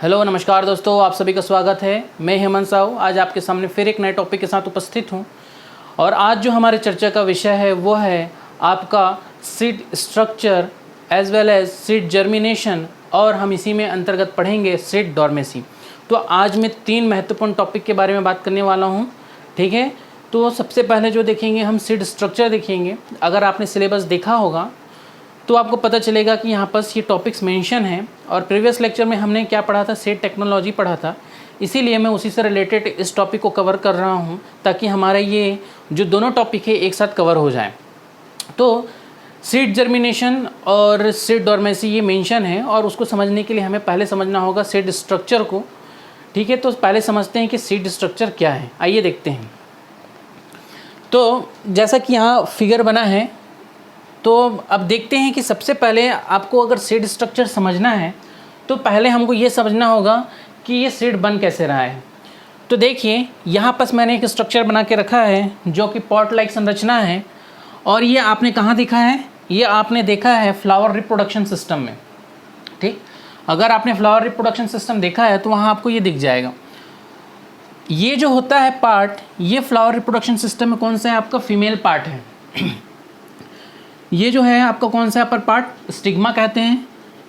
Hello नमस्कार दोस्तों, आप सभी का स्वागत है। मैं हेमंत साहू आज आपके सामने फिर एक नए टॉपिक के साथ उपस्थित हूं। और आज जो हमारे चर्चा का विषय है वो है आपका seed structure as well as seed germination, और हम इसी में अंतर्गत पढ़ेंगे सीड डॉर्मेसी। तो आज मैं 3 महत्वपूर्ण टॉपिक के बारे में बात करने वाला हूँ, ठीक है। तो सबसे पहले जो देखेंगे हम सीड स्ट्रक्चर देखेंगे। अगर आपने सिलेबस देखा होगा तो आपको पता चलेगा कि यहाँ पर ये टॉपिक्स मेंशन हैं, और प्रीवियस लेक्चर में हमने क्या पढ़ा था, सीड टेक्नोलॉजी पढ़ा था। इसीलिए मैं उसी से रिलेटेड इस टॉपिक को कवर कर रहा हूँ ताकि हमारा ये जो दोनों टॉपिक है एक साथ कवर हो जाए। तो सीड जर्मिनेशन और सीड डॉर्मेसी ये मेंशन है, और उसको समझने के लिए हमें पहले समझना होगा सीड स्ट्रक्चर को, ठीक है। तो पहले समझते हैं कि सीड स्ट्रक्चर क्या है, आइए देखते हैं। तो जैसा कि यहाँ फिगर बना है, तो अब देखते हैं कि सबसे पहले आपको अगर सीड स्ट्रक्चर समझना है तो पहले हमको ये समझना होगा कि ये सीड बन कैसे रहा है। तो देखिए यहाँ पर मैंने एक स्ट्रक्चर बना के रखा है जो कि पॉट लाइक संरचना है, और ये आपने कहाँ देखा है, ये आपने देखा है फ्लावर रिप्रोडक्शन सिस्टम में, ठीक। अगर आपने फ्लावर रिप्रोडक्शन सिस्टम देखा है तो वहाँ आपको ये दिख जाएगा। ये जो होता है पार्ट, ये फ्लावर रिप्रोडक्शन सिस्टम में कौन सा है, आपका फीमेल पार्ट है। ये जो है आपका कौन सा पर पार्ट, स्टिग्मा कहते हैं।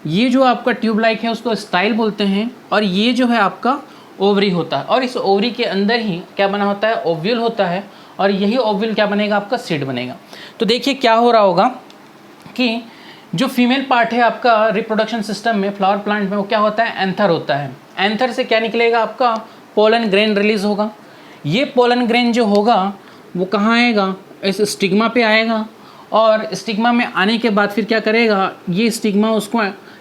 ये जो आपका ट्यूब लाइक है उसको स्टाइल बोलते हैं, और ये जो है आपका ओवरी होता है, और इस ओवरी के अंदर ही क्या बना होता है, ओव्यूल होता है, और यही ओव्यूल क्या बनेगा, आपका सीड बनेगा। तो देखिए क्या हो रहा होगा कि जो फीमेल पार्ट है आपका रिप्रोडक्शन सिस्टम में, फ्लावर प्लांट में, वो क्या होता है, एंथर होता है। एंथर से क्या निकलेगा, आपका पोलन ग्रेन रिलीज होगा। ये पोलन ग्रेन जो होगा वो कहाँ आएगा, इस स्टिग्मा पे आएगा, और स्टिग्मा में आने के बाद फिर क्या करेगा, ये स्टिग्मा उसको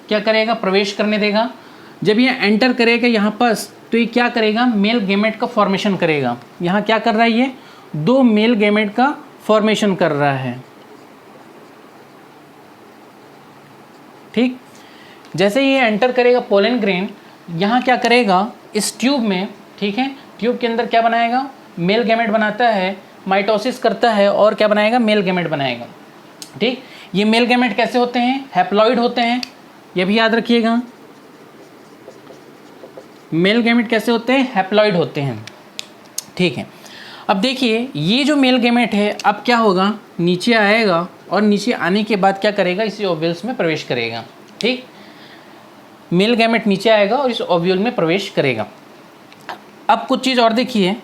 क्या करेगा, प्रवेश करने देगा। जब ये एंटर करेगा यहाँ पास, तो ये क्या करेगा, मेल गैमेट का फॉर्मेशन करेगा। यहाँ क्या कर रहा है, ये 2 मेल गैमेट का फॉर्मेशन कर रहा है, ठीक। जैसे ये एंटर करेगा पोलन ग्रेन, यहाँ क्या करेगा, इस ट्यूब में, ठीक है, ट्यूब के अंदर क्या बनाएगा, मेल गैमेट बनाता है, माइटोसिस करता है, और क्या बनाएगा, मेल गैमेट बनाएगा, ठीक। ये मेल गैमेट कैसे होते हैं, हैप्लॉइड होते हैं, ये भी याद रखिएगा। मेल गैमेट कैसे होते हैं, हैप्लॉइड होते हैं, ठीक है। अब देखिए ये जो मेल गैमेट है अब क्या होगा, नीचे आएगा, और नीचे आने के बाद क्या करेगा, इसी ओव्यूल्स में प्रवेश करेगा, ठीक। मेल गैमेट नीचे आएगा और इस ओव्यूल में प्रवेश करेगा। अब कुछ चीज़ और देखिए,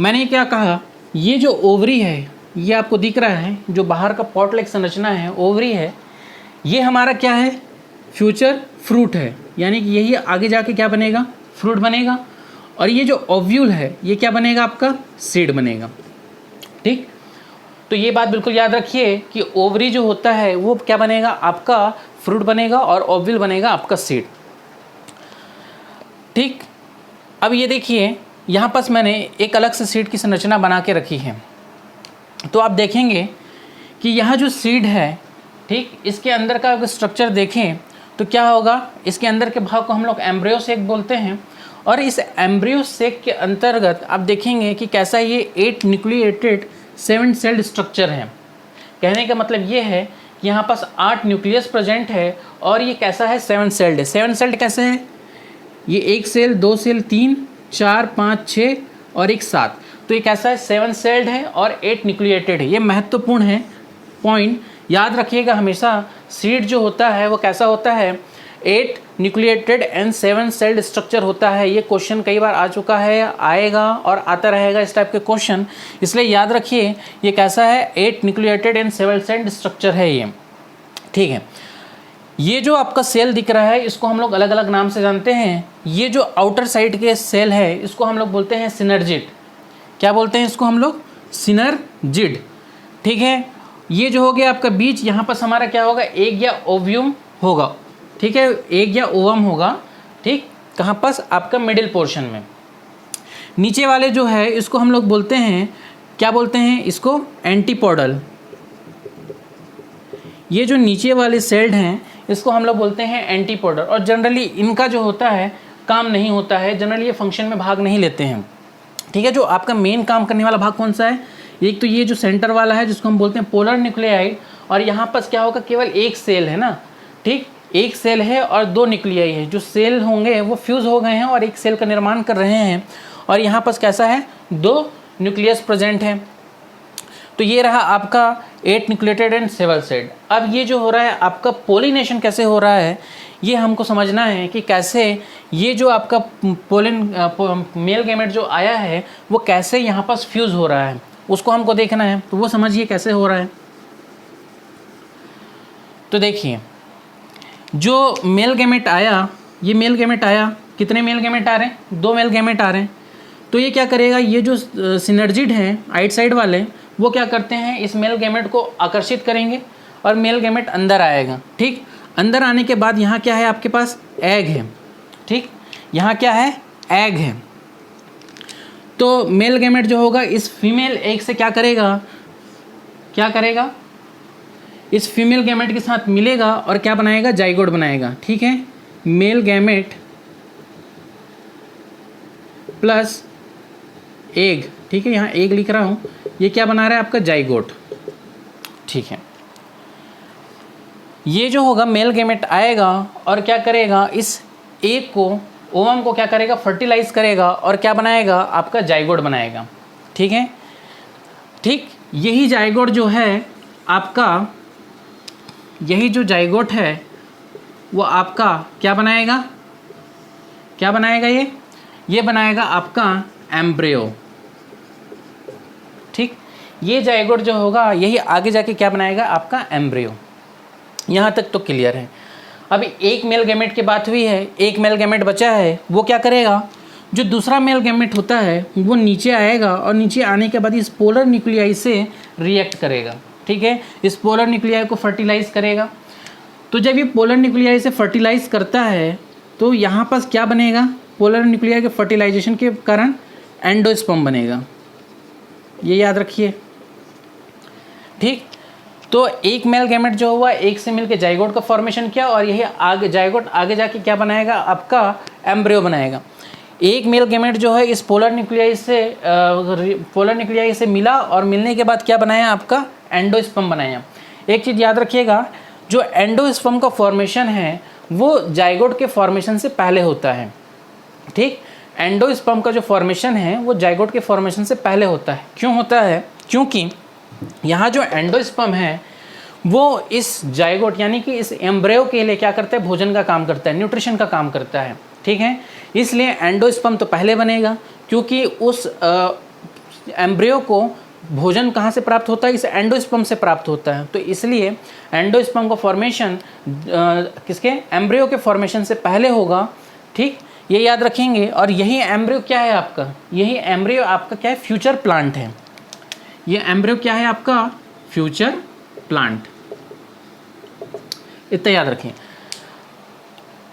मैंने क्या कहा, ये जो ओवरी है, ये आपको दिख रहा है, जो बाहर का पॉट लाइक संरचना है, ओवरी है, ये हमारा क्या है, फ्यूचर फ्रूट है, यानी कि यही आगे जाके क्या बनेगा, फ्रूट बनेगा। और ये जो ओव्यूल है ये क्या बनेगा, आपका सीड बनेगा, ठीक। तो ये बात बिल्कुल याद रखिए कि ओवरी जो होता है वो क्या बनेगा, आपका फ्रूट बनेगा, और ओव्यूल बनेगा आपका सीड, ठीक। अब ये देखिए यहाँ पर मैंने एक अलग से सीड की संरचना बना के रखी है। तो आप देखेंगे कि यह जो सीड है, ठीक, इसके अंदर का अगर स्ट्रक्चर देखें तो क्या होगा, इसके अंदर के भाग को हम लोग एम्ब्रियो सेक बोलते हैं, और इस एम्ब्रियो सेक के अंतर्गत आप देखेंगे कि कैसा ये 8 न्यूक्लिएटेड 7 सेल्ड स्ट्रक्चर है। कहने का मतलब ये है कि यहाँ पास 8 न्यूक्लियस प्रेजेंट है, और ये कैसा है, 7 सेल्ड है। 7 सेल्ड कैसे है, ये 1 सेल, 2 सेल, 3, 4, 5, 6 और एक 7। तो ये कैसा है, 7 सेल्ड है और 8 न्यूक्लिएटेड है। ये महत्वपूर्ण है पॉइंट, याद रखिएगा हमेशा। सीड जो होता है वो कैसा होता है, 8 न्यूक्लिएटेड एंड 7 सेल्ड स्ट्रक्चर होता है। ये क्वेश्चन कई बार आ चुका है, आएगा और आता रहेगा इस टाइप के क्वेश्चन, इसलिए याद रखिए ये कैसा है, 8 न्यूक्लिएटेड एंड 7 सेल्ड स्ट्रक्चर है ये, ठीक है। ये जो आपका सेल दिख रहा है इसको हम लोग अलग अलग नाम से जानते हैं। ये जो आउटर साइड के सेल है इसको हम लोग बोलते हैं सिनर्जिड। क्या बोलते हैं इसको हम लोग, सिनर्जिड, ठीक है। ये जो हो गया आपका बीज, यहाँ पर हमारा क्या होगा, एग या ओव्यूम होगा, ठीक है, एग या ओवम होगा, ठीक। कहाँ पास, आपका मिडिल पोर्शन में। नीचे वाले जो है इसको हम लोग बोलते हैं, क्या बोलते हैं इसको, एंटीपोडल। ये जो नीचे वाले सेल्ड हैं इसको हम लोग बोलते हैं एंटीपोडल, और जनरली इनका जो होता है काम नहीं होता है, जनरली ये फंक्शन में भाग नहीं लेते हैं, ठीक है। जो आपका मेन काम करने वाला भाग कौन सा है, एक तो ये जो सेंटर वाला है जिसको हम बोलते हैं पोलर न्यूक्लियाइड, और यहाँ पर क्या होगा, केवल एक सेल है ना, ठीक। एक सेल है और दो न्यूक्लियाई है, जो सेल होंगे वो फ्यूज़ हो गए हैं और एक सेल का निर्माण कर रहे हैं, और यहाँ पर कैसा है, दो न्यूक्लियस प्रेजेंट है। तो ये रहा आपका 8 न्यूक्लिएटेड एंड 7 सेड। अब ये जो हो रहा है आपका पोलिनेशन कैसे हो रहा है, ये हमको समझना है कि कैसे ये जो आपका मेल गैमेट जो आया है वो कैसे यहाँ पर फ्यूज़ हो रहा है, उसको हमको देखना है। तो वो समझिए कैसे हो रहा है। तो देखिए, जो मेल गैमेट आया, ये मेल गैमेट आया, कितने मेल गैमेट आ रहे हैं, 2 मेल गैमेट आ रहे हैं। तो ये क्या करेगा, ये जो सिनर्जिड हैं आइट साइड वाले, वो क्या करते हैं, इस मेल गैमेट को आकर्षित करेंगे और मेल गैमेट अंदर आएगा। ठीक, अंदर आने के बाद यहाँ क्या है आपके पास, एग है। ठीक, यहाँ क्या है, एग है। तो मेल गैमेट जो होगा इस फीमेल एग से क्या करेगा, इस फीमेल गैमेट के साथ मिलेगा और क्या बनाएगा, जाइगोट बनाएगा। ठीक है, मेल गैमेट प्लस एग। ठीक है, यहाँ एग लिख रहा हूँ, ये क्या बना रहा है आपका, जाइगोट। ठीक है, ये जो होगा मेल गैमेट आएगा और क्या करेगा, इस एग को, ओवम को क्या करेगा, फर्टिलाइज करेगा और क्या बनाएगा, आपका जाइगोट बनाएगा। ठीक है, ठीक, यही जाइगोट जो है आपका, यही जो जाइगोट है वो आपका क्या बनाएगा, ये बनाएगा आपका एम्ब्रियो। ठीक, ये जाइगोट जो होगा यही आगे जाके क्या बनाएगा, आपका एम्ब्रियो। यहाँ तक तो क्लियर है। अभी एक मेल गैमेट की बात हुई है, एक मेल गैमेट बचा है, वो क्या करेगा, जो दूसरा मेल गैमेट होता है वो नीचे आएगा और नीचे आने के बाद इस पोलर न्यूक्लियाई से रिएक्ट करेगा। ठीक है, इस पोलर न्यूक्लियाई को फर्टिलाइज करेगा। तो जब ये पोलर न्यूक्लियाई से फर्टिलाइज करता है तो यहाँ पर क्या बनेगा, पोलर न्यूक्लियाई के फर्टिलाइजेशन के कारण एंडोस्पर्म बनेगा, ये याद रखिए। ठीक, तो एक मेल गैमेट जो हुआ एक से मिलकर जाइगोट का फॉर्मेशन किया और यही आगे जाइगोट आगे जाके क्या बनाएगा, आपका एम्ब्रियो बनाएगा। एक मेल गैमेट जो है इस पोलर न्यूक्लियाई से मिला और मिलने के बाद क्या बनाया, आपका एंडोस्पर्म बनाया। एक चीज़ याद रखिएगा, जो एंडोस्पर्म का फॉर्मेशन है वो जाइगोट के फॉर्मेशन से पहले होता है। ठीक, एंडोस्पर्म का जो फॉर्मेशन है वो जाइगोट के फॉर्मेशन से पहले होता है। क्यों होता है, क्योंकि यहाँ जो एंडोस्पर्म है वो इस जाइगोट यानी कि इस एम्ब्रियो के लिए क्या करता है, भोजन का काम करता है, न्यूट्रिशन का काम करता है। ठीक है, इसलिए एंडोस्पर्म तो पहले बनेगा, क्योंकि उस एम्ब्रियो को भोजन कहाँ से प्राप्त होता है, इस एंडोस्पर्म से प्राप्त होता है। तो इसलिए एंडोस्पर्म का फॉर्मेशन किसके, एम्ब्रियो के फॉर्मेशन से पहले होगा। ठीक, ये याद रखेंगे। और यही एम्ब्रियो क्या है आपका, यही एम्ब्रियो आपका क्या है, फ्यूचर प्लांट है। ये एम्ब्रियो क्या है आपका, फ्यूचर प्लांट, इतना याद रखें।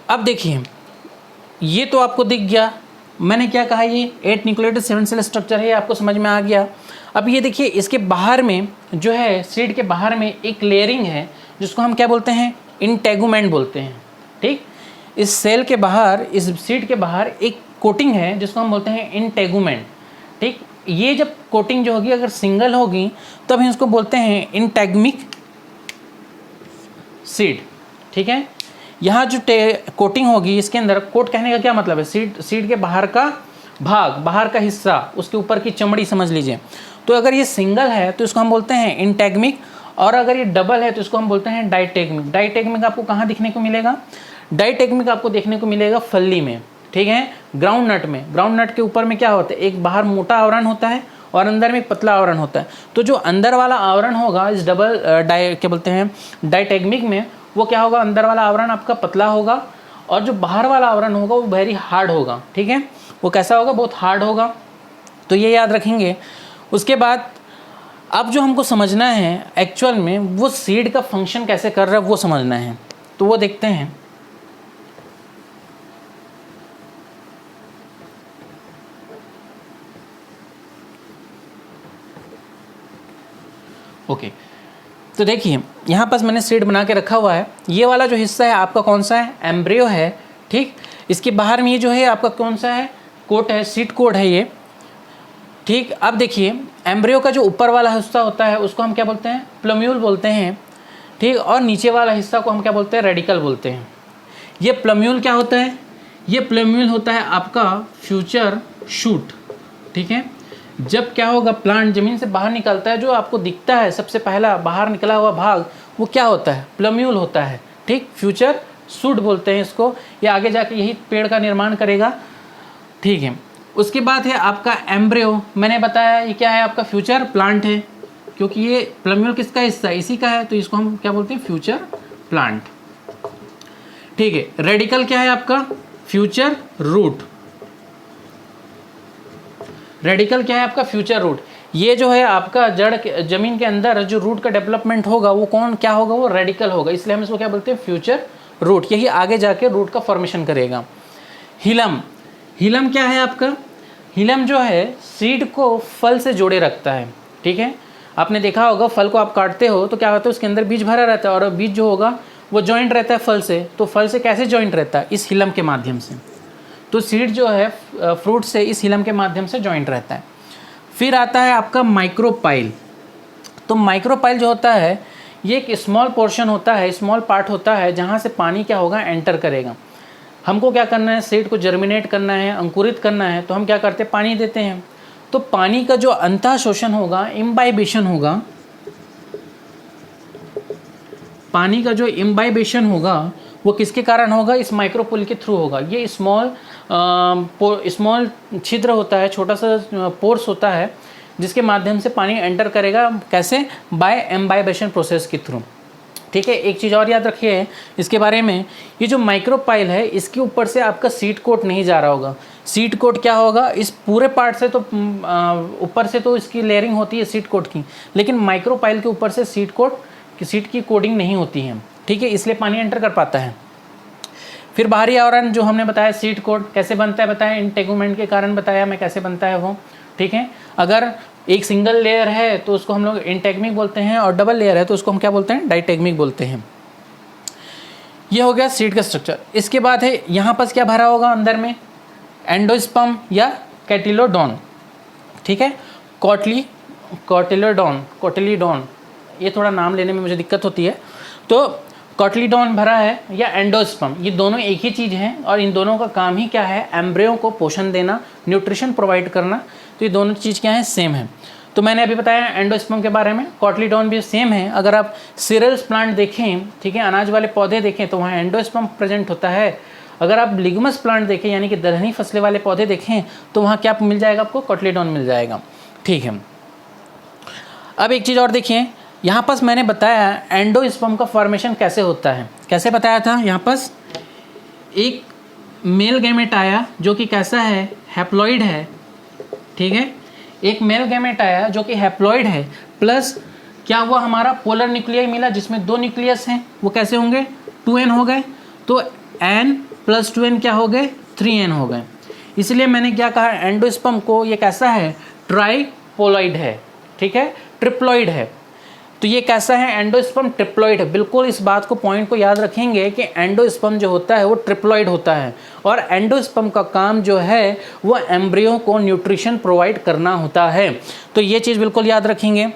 अब देखिए, ये तो आपको दिख गया, मैंने क्या कहा, ये 8 न्यूक्लिएटेड 7 सेल स्ट्रक्चर है, आपको समझ में आ गया। अब ये देखिए, इसके बाहर में जो है, सीड के बाहर में एक लेयरिंग है जिसको हम क्या बोलते हैं, इंटेगुमेंट बोलते हैं। ठीक, इस सेल के बाहर, इस सीड के बाहर एक कोटिंग है जिसको हम बोलते हैं इंटेगुमेंट। ठीक, ये जब कोटिंग जो होगी अगर सिंगल होगी तो हम इसको बोलते हैं इंटेगमिक सीड। ठीक है, यहाँ जो कोटिंग होगी इसके अंदर, कोट कहने का क्या मतलब है, सीड के बाहर का भाग, बाहर का हिस्सा, उसके ऊपर की चमड़ी समझ लीजिए। तो अगर ये सिंगल है तो इसको हम बोलते हैं इंटेगमिक, और अगर ये डबल है तो इसको हम बोलते हैं डाइटेगमिक। डाइटेगमिक आपको कहाँ दिखने को मिलेगा, डाइटेगमिक आपको देखने को मिलेगा फल्ली में। ठीक है, ग्राउंड नट में, ग्राउंड नट के ऊपर में क्या होता है, एक बाहर मोटा आवरण होता है और अंदर में एक पतला आवरण होता है। तो जो अंदर वाला आवरण होगा इस क्या बोलते हैं, डाइटेगमिक में, वो क्या होगा, अंदर वाला आवरण आपका पतला होगा और जो बाहर वाला आवरण होगा वो वेरी हार्ड होगा। ठीक है, वो कैसा होगा, बहुत हार्ड होगा। तो ये याद रखेंगे। उसके बाद अब जो हमको समझना है एक्चुअल में वो सीड का फंक्शन कैसे कर रहा है वो समझना है, तो वो देखते हैं। ओके, तो देखिए यहाँ पास मैंने सीड बना के रखा हुआ है। ये वाला जो हिस्सा है आपका कौन सा है, एम्ब्रियो है। ठीक, इसके बाहर में ये जो है आपका कौन सा है, कोट है, सीड कोट है ये। ठीक, अब देखिए एम्ब्रियो का जो ऊपर वाला हिस्सा होता है उसको हम क्या बोलते हैं, प्लम्यूल बोलते हैं। ठीक। और नीचे वाला हिस्सा को हम क्या बोलते हैं, रेडिकल बोलते हैं। ये प्लम्यूल क्या होता है, ये प्लम्यूल होता है आपका फ्यूचर शूट, ठीक है। जब क्या होगा, प्लांट जमीन से बाहर निकलता है, जो आपको दिखता है सबसे पहला बाहर निकला हुआ भाग वो क्या होता है, प्लम्यूल होता है, ठीक। फ्यूचर शूट बोलते हैं इसको। ये आगे जाके यही पेड़ का निर्माण करेगा, ठीक है। उसके बाद है आपका एम्ब्रियो। मैंने बताया ये क्या है, आपका फ्यूचर प्लांट है, क्योंकि ये प्लम्यूल किसका हिस्सा है, इसी का है, तो इसको हम क्या बोलते हैं, फ्यूचर प्लांट, ठीक है। रेडिकल क्या है आपका, फ्यूचर रूट। रेडिकल क्या है आपका, फ्यूचर रूट। ये जो है आपका जड़ के जमीन के अंदर जो रूट का डेवलपमेंट होगा वो कौन क्या होगा, वो रेडिकल होगा, इसलिए हम इसको क्या बोलते हैं, फ्यूचर रूट। यही आगे जाके रूट का फॉर्मेशन करेगा। हिलम, हिलम क्या है आपका, हिलम जो है सीड को फल से जोड़े रखता है, ठीक है। आपने देखा होगा फल को आप काटते हो तो क्या होता है, उसके अंदर बीज भरा रहता है, और बीज जो होगा वो जॉइंट रहता है फल से। तो फल से कैसे जॉइंट रहता है, इस हिलम के माध्यम से। तो सीड जो है फ्रूट से इस हिलम के माध्यम से जॉइंट रहता है। फिर आता है आपका माइक्रोपाइल। तो माइक्रोपाइल जो होता है ये एक स्मॉल पोर्शन होता है, स्मॉल पार्ट होता है, जहाँ से पानी क्या होगा, एंटर करेगा। हमको क्या करना है, सीड को जर्मिनेट करना है, अंकुरित करना है, तो हम क्या करते हैं, पानी देते हैं। तो पानी का जो अंतः शोषण होगा, इम्बाइबेशन होगा, पानी का जो इम्बाइबेशन होगा वो किसके कारण होगा, इस माइक्रोपुल के थ्रू होगा। ये स्मॉल छिद्र होता है, छोटा सा पोर्स होता है, जिसके माध्यम से पानी एंटर करेगा, कैसे, बाय इम्बाइबेशन प्रोसेस के थ्रू, ठीक है। एक चीज़ और याद रखिए इसके बारे में, ये जो माइक्रोपाइल है इसके ऊपर से आपका सीड कोट नहीं जा रहा होगा। सीड कोट क्या होगा, इस पूरे पार्ट से तो ऊपर से तो इसकी लेयरिंग होती है सीड कोट की, लेकिन माइक्रोपाइल के ऊपर से सीड की कोडिंग नहीं होती है, ठीक है, इसलिए पानी एंटर कर पाता है। फिर बाहरी आवरण जो हमने बताया, सीड कोट कैसे बनता है बताया, इंटेगुमेंट के कारण बताया मैं कैसे बनता है वो, ठीक है। अगर एक सिंगल लेयर है तो उसको हम लोग इंटेगमिक बोलते हैं, और डबल लेयर है तो उसको हम क्या बोलते हैं, डाइटेगमिक बोलते हैं। ये हो गया सीड का स्ट्रक्चर। इसके बाद है यहाँ पर क्या भरा होगा अंदर में, एंडोस्पर्म या कैटिलोडोन, ठीक है। कोटिलीडोन, ये थोड़ा नाम लेने में मुझे दिक्कत होती है। तो कोटिलीडोन भरा है या एंडोस्पर्म, ये दोनों एक ही चीज़ हैं, और इन दोनों का काम ही क्या है, एम्ब्रियो को पोषण देना, न्यूट्रिशन प्रोवाइड करना। तो ये दोनों चीज़ क्या है, सेम है। तो मैंने अभी बताया एंडोस्पर्म के बारे में, कोटिलीडोन भी सेम है। अगर आप सीरियल्स प्लांट देखें, ठीक है, अनाज वाले पौधे देखें तो वहाँ एंडोस्पर्म प्रेजेंट होता है। अगर आप लिग्मस प्लांट देखें, यानी कि दलहनी फसलें वाले पौधे देखें, तो वहाँ क्या मिल जाएगा आपको, कोटिलीडोन मिल जाएगा, ठीक है। अब एक चीज़ और देखिए, यहाँ पर मैंने बताया एंडोस्पर्म का फॉर्मेशन कैसे होता है, कैसे बताया था। यहाँ पर एक मेल गैमेट आया जो कि कैसा है, हैप्लॉइड है, ठीक है। एक मेल गैमेट आया जो कि हैप्लॉइड है, प्लस क्या हुआ, हमारा पोलर न्यूक्लियाई मिला जिसमें 2 न्यूक्लियस हैं, वो कैसे होंगे, 2n हो गए। तो n + 2n क्या हो गए, 3n हो गए। इसलिए मैंने क्या कहा, एंडोस्पर्म को ये कैसा है, ट्राइपोलॉइड है, ठीक है, ट्रिप्लॉइड है। तो ये कैसा है, एंडोस्पर्म ट्रिप्लॉइड है। बिल्कुल इस बात को, पॉइंट को याद रखेंगे कि एंडोस्पर्म जो होता है वो ट्रिप्लॉइड होता है, और एंडोस्पर्म का काम जो है वो एम्ब्रियो को न्यूट्रिशन प्रोवाइड करना होता है। तो ये चीज़ बिल्कुल याद रखेंगे,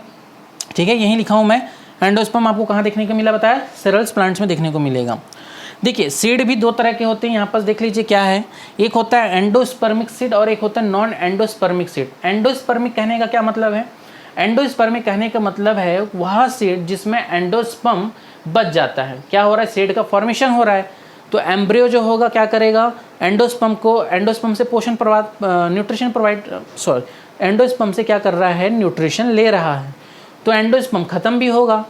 ठीक है। यहीं लिखा हूँ मैं। एंडोस्पर्म आपको कहाँ देखने को मिला बताया, सीरियल्स प्लांट्स में देखने को मिलेगा। देखिए सीड भी 2 तरह के होते हैं, यहाँ पर देख लीजिए क्या है, एक होता है एंडोस्पर्मिक सीड और एक होता है नॉन एंडोस्पर्मिक सीड। एंडोस्पर्मिक कहने का क्या मतलब है, एंडोस्पर्मिक कहने का मतलब है वह सीड जिसमें एंडोस्पर्म बच जाता है। क्या हो रहा है, सीड का फॉर्मेशन हो रहा है, तो एम्ब्रियो जो होगा क्या करेगा, एंडोस्पर्म से न्यूट्रिशन प्रोवाइड, एंडोस्पर्म से क्या कर रहा है, न्यूट्रिशन ले रहा है। तो एंडोस्पर्म खत्म भी होगा,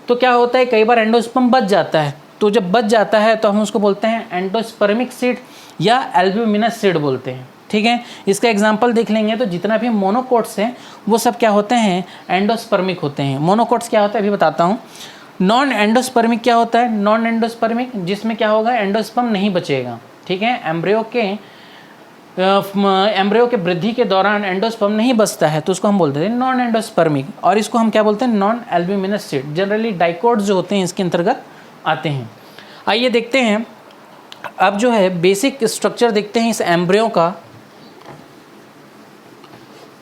तो क्या होता है, कई बार एंडोस्पर्म बच जाता है, तो जब बच जाता है तो हम उसको बोलते हैं एंडोस्पर्मिक सीड या एल्ब्यूमिनस सीड बोलते हैं, ठीक है। इसका एग्जांपल देख लेंगे तो जितना भी मोनोकोट्स हैं वो सब क्या होते हैं, एंडोस्पर्मिक होते हैं। मोनोकोट्स क्या होता है अभी बताता हूँ। नॉन एंडोस्पर्मिक क्या होता है, नॉन एंडोस्पर्मिक जिसमें क्या होगा, एंडोस्पर्म नहीं बचेगा, ठीक है। एम्ब्रियो के वृद्धि के दौरान एंडोस्पर्म नहीं बचता है, तो उसको हम बोलते हैं नॉन एंडोस्पर्मिक, और इसको हम क्या बोलते हैं, non albuminous seed. Generally dicots जो होते हैं इसके अंतर्गत आते हैं। आइए देखते हैं अब जो है बेसिक स्ट्रक्चर देखते हैं इस एम्ब्रियो का,